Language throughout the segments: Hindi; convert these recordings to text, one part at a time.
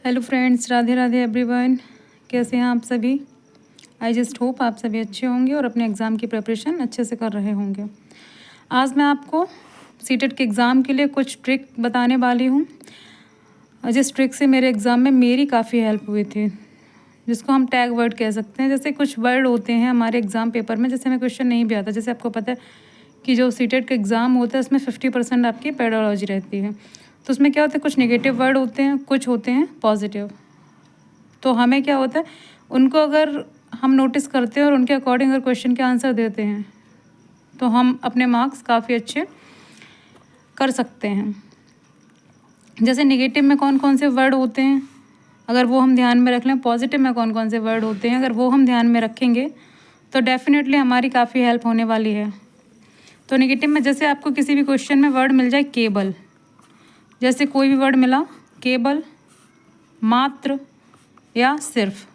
Hello friends, Radhe Radhe everyone. कैसे हैं आप सभी? आई जस्ट होप आप सभी अच्छे होंगे और अपने एग्ज़ाम की प्रिपरेशन अच्छे से कर रहे होंगे। आज मैं आपको सीटेट के एग्ज़ाम के लिए कुछ ट्रिक बताने वाली हूँ, जिस ट्रिक से मेरे एग्ज़ाम में मेरी काफ़ी हेल्प हुई थी, जिसको हम टैग वर्ड कह सकते हैं। जैसे कुछ वर्ड होते हैं हमारे एग्ज़ाम पेपर में, जैसे हमें क्वेश्चन नहीं भी आता। जैसे आपको पता है कि जो सीटेट का एग्ज़ाम होता है उसमें 50% आपकी पेडोलॉजी रहती है, तो उसमें क्या होता है, कुछ नेगेटिव वर्ड होते हैं, कुछ होते हैं पॉजिटिव। तो हमें क्या होता है, उनको अगर हम नोटिस करते हैं और उनके अकॉर्डिंग अगर क्वेश्चन के आंसर देते हैं तो हम अपने मार्क्स काफ़ी अच्छे कर सकते हैं। जैसे नेगेटिव में कौन कौन से वर्ड होते हैं, अगर वो हम ध्यान में रख लें, पॉजिटिव में कौन कौन से वर्ड होते हैं, अगर वो हम ध्यान में रखेंगे तो डेफिनेटली हमारी काफ़ी हेल्प होने वाली है। तो नेगेटिव में जैसे आपको किसी भी क्वेश्चन में वर्ड मिल जाए केवल, जैसे कोई भी वर्ड मिला, केवल, मात्र या सिर्फ,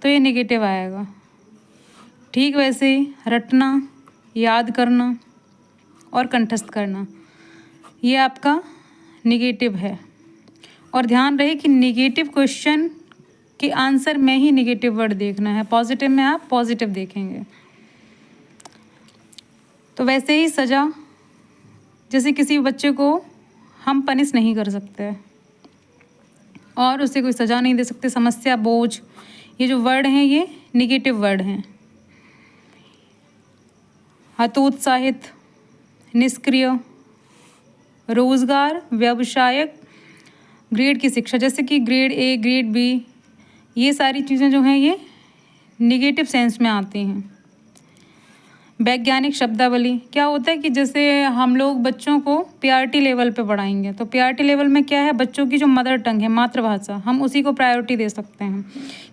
तो ये नेगेटिव आएगा। ठीक वैसे ही रटना, याद करना और कंठस्थ करना, ये आपका नेगेटिव है। और ध्यान रहे कि नेगेटिव क्वेश्चन के आंसर में ही नेगेटिव वर्ड देखना है, पॉजिटिव में आप पॉजिटिव देखेंगे। तो वैसे ही सज़ा, जैसे किसी बच्चे को हम पनिश नहीं कर सकते और उसे कोई सज़ा नहीं दे सकते। समस्या, बोझ, ये जो वर्ड हैं ये नेगेटिव वर्ड हैं। हतोत्साहित, निष्क्रिय, रोज़गार, व्यवसायक, ग्रेड की शिक्षा, जैसे कि ग्रेड ए, ग्रेड बी, ये सारी चीज़ें जो हैं ये नेगेटिव सेंस में आती हैं। वैज्ञानिक शब्दावली, क्या होता है कि जैसे हम लोग बच्चों को पीआरटी लेवल पे पढ़ाएंगे, तो पीआरटी लेवल में क्या है, बच्चों की जो मदर टंग है, मातृभाषा, हम उसी को प्रायोरिटी दे सकते हैं।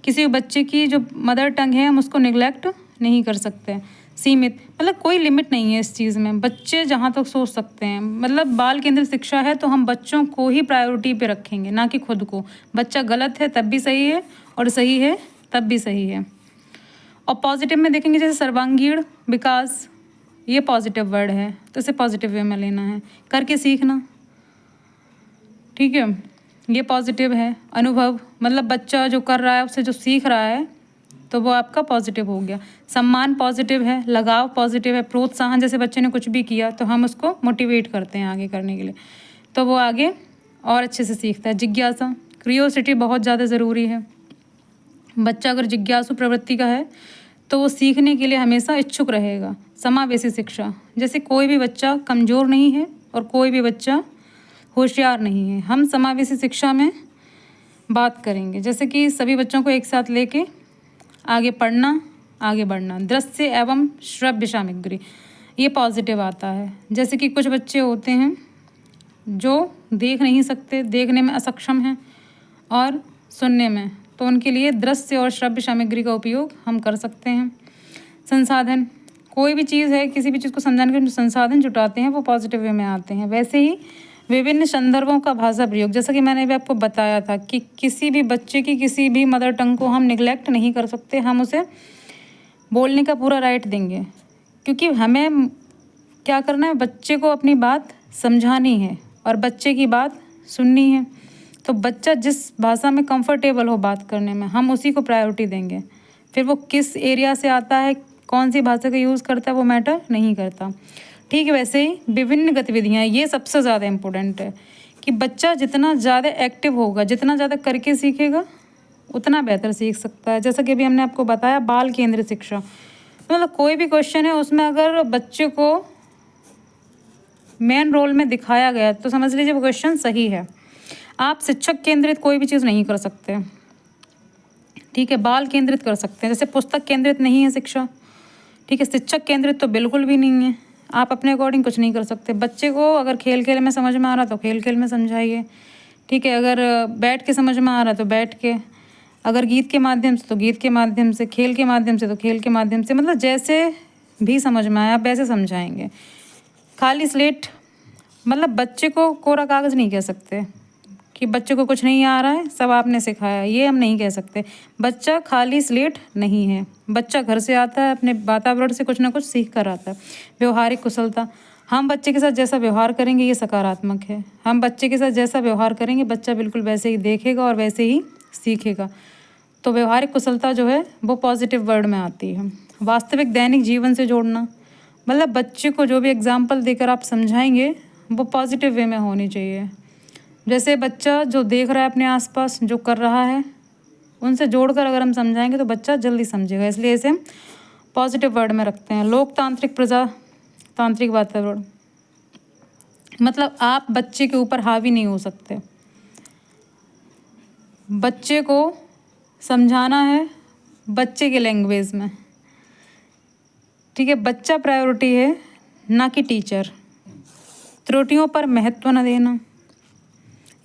किसी बच्चे की जो मदर टंग है हम उसको निगलेक्ट नहीं कर सकते। सीमित मतलब कोई लिमिट नहीं है इस चीज़ में, बच्चे जहाँ तक सोच सकते हैं। मतलब बाल केंद्रित शिक्षा है तो हम बच्चों को ही प्रायोरिटी पे रखेंगे, ना कि खुद को। बच्चा गलत है तब भी सही है और सही है तब भी सही है। और पॉजिटिव में देखेंगे, जैसे सर्वांगीण विकास, ये पॉजिटिव वर्ड है तो इसे पॉजिटिव वे में लेना है। करके सीखना, ठीक है, ये पॉजिटिव है। अनुभव, मतलब बच्चा जो कर रहा है उससे जो सीख रहा है तो वो आपका पॉजिटिव हो गया। सम्मान पॉजिटिव है, लगाव पॉजिटिव है। प्रोत्साहन, जैसे बच्चे ने कुछ भी किया तो हम उसको मोटिवेट करते हैं आगे करने के लिए, तो वो आगे और अच्छे से सीखता है। जिज्ञासा, क्रियोसिटी बहुत ज़्यादा ज़रूरी है। बच्चा अगर जिज्ञासु प्रवृत्ति का है तो वो सीखने के लिए हमेशा इच्छुक रहेगा। समावेशी शिक्षा, जैसे कोई भी बच्चा कमज़ोर नहीं है और कोई भी बच्चा होशियार नहीं है। हम समावेशी शिक्षा में बात करेंगे, जैसे कि सभी बच्चों को एक साथ लेके आगे पढ़ना, आगे बढ़ना। दृश्य एवं श्रव्य सामग्री, ये पॉजिटिव आता है। जैसे कि कुछ बच्चे होते हैं जो देख नहीं सकते, देखने में अक्षम हैं और सुनने में, तो उनके लिए दृश्य और श्रव्य सामग्री का उपयोग हम कर सकते हैं। संसाधन, कोई भी चीज़ है, किसी भी चीज़ को समझाने के जो संसाधन जुटाते हैं वो पॉजिटिव वे में आते हैं। वैसे ही विभिन्न संदर्भों का भाषा प्रयोग, जैसा कि मैंने भी आपको बताया था कि किसी भी बच्चे की किसी भी मदर टंग को हम निगलेक्ट नहीं कर सकते, हम उसे बोलने का पूरा राइट देंगे, क्योंकि हमें क्या करना है, बच्चे को अपनी बात समझानी है और बच्चे की बात सुननी है। तो बच्चा जिस भाषा में कंफर्टेबल हो बात करने में, हम उसी को प्रायोरिटी देंगे। फिर वो किस एरिया से आता है, कौन सी भाषा का यूज़ करता है, वो मैटर नहीं करता। ठीक है, वैसे ही विभिन्न गतिविधियाँ, ये सबसे ज़्यादा इम्पोर्टेंट है कि बच्चा जितना ज़्यादा एक्टिव होगा, जितना ज़्यादा करके सीखेगा उतना बेहतर सीख सकता है। जैसा कि अभी हमने आपको बताया, बाल केंद्रित शिक्षा, मतलब कोई भी क्वेश्चन है उसमें अगर बच्चे को मेन रोल में दिखाया गया तो समझ लीजिए वो क्वेश्चन सही है। आप शिक्षक केंद्रित कोई भी चीज़ नहीं कर सकते, ठीक है, बाल केंद्रित कर सकते हैं। जैसे पुस्तक केंद्रित नहीं है शिक्षा, ठीक है, शिक्षक केंद्रित तो बिल्कुल भी नहीं है। आप अपने अकॉर्डिंग कुछ नहीं कर सकते। बच्चे को अगर खेल खेल में समझ में आ रहा तो खेल खेल में समझाइए, ठीक है, अगर बैठ के समझ में आ रहा तो बैठ के, अगर गीत के माध्यम से तो गीत के माध्यम से, खेल के माध्यम से तो खेल के माध्यम से, मतलब जैसे भी समझ में आया आप वैसे समझाएंगे। खाली स्लेट, मतलब बच्चे को कोरा कागज़ नहीं कह सकते कि बच्चे को कुछ नहीं आ रहा है, सब आपने सिखाया, ये हम नहीं कह सकते। बच्चा खाली स्लेट नहीं है, बच्चा घर से आता है, अपने वातावरण से कुछ ना कुछ सीख कर आता है। व्यवहारिक कुशलता, हम बच्चे के साथ जैसा व्यवहार करेंगे ये सकारात्मक है। हम बच्चे के साथ जैसा व्यवहार करेंगे बच्चा बिल्कुल वैसे ही देखेगा और वैसे ही सीखेगा। तो व्यवहारिक कुशलता जो है वो पॉजिटिव वर्ड में आती है। वास्तविक दैनिक जीवन से जोड़ना, मतलब बच्चे को जो भी एग्जाम्पल देकर आप समझाएंगे वो पॉजिटिव वे में होनी चाहिए। जैसे बच्चा जो देख रहा है अपने आसपास जो कर रहा है उनसे जोड़कर अगर हम समझाएंगे तो बच्चा जल्दी समझेगा, इसलिए इसे हम पॉजिटिव वर्ड में रखते हैं। लोकतांत्रिक प्रजातांत्रिक वातावरण, मतलब आप बच्चे के ऊपर हावी नहीं हो सकते। बच्चे को समझाना है बच्चे के लैंग्वेज में, ठीक है। बच्चा प्रायोरिटी है ना कि टीचर। त्रुटियों पर महत्व न देना,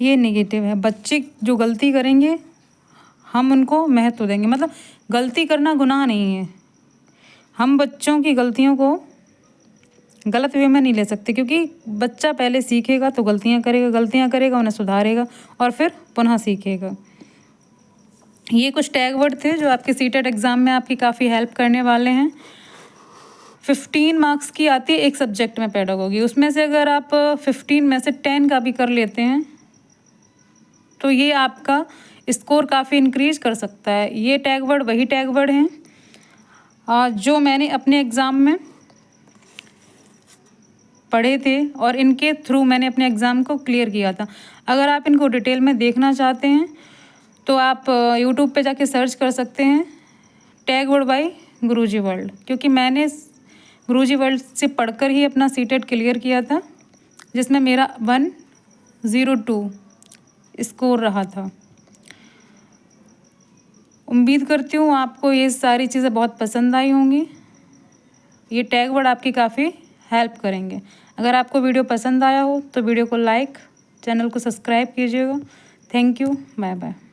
ये नेगेटिव है। बच्चे जो गलती करेंगे हम उनको महत्व देंगे, मतलब गलती करना गुनाह नहीं है। हम बच्चों की गलतियों को गलत वे में नहीं ले सकते, क्योंकि बच्चा पहले सीखेगा तो गलतियां करेगा उन्हें सुधारेगा और फिर पुनः सीखेगा। ये कुछ टैग वर्ड थे जो आपके सीटेट एग्ज़ाम में आपकी काफ़ी हेल्प करने वाले हैं। 15 मार्क्स की आती है एक सब्जेक्ट में पेडागोगी, उसमें से अगर आप 15 में से 10 का भी कर लेते हैं तो ये आपका स्कोर काफ़ी इंक्रीज कर सकता है। ये टैग वर्ड वही टैग वर्ड हैं जो मैंने अपने एग्ज़ाम में पढ़े थे और इनके थ्रू मैंने अपने एग्ज़ाम को क्लियर किया था। अगर आप इनको डिटेल में देखना चाहते हैं तो आप यूट्यूब पे जाके सर्च कर सकते हैं tag word by Guruji world, क्योंकि मैंने गुरुजी वर्ल्ड से पढ़कर ही अपना सीटेट क्लियर किया था, जिसमें मेरा 102 स्कोर रहा था। उम्मीद करती हूँ आपको ये सारी चीज़ें बहुत पसंद आई होंगी। ये टैग वर्ड आपकी काफ़ी हेल्प करेंगे। अगर आपको वीडियो पसंद आया हो तो वीडियो को लाइक, चैनल को सब्सक्राइब कीजिएगा। Thank you, bye bye.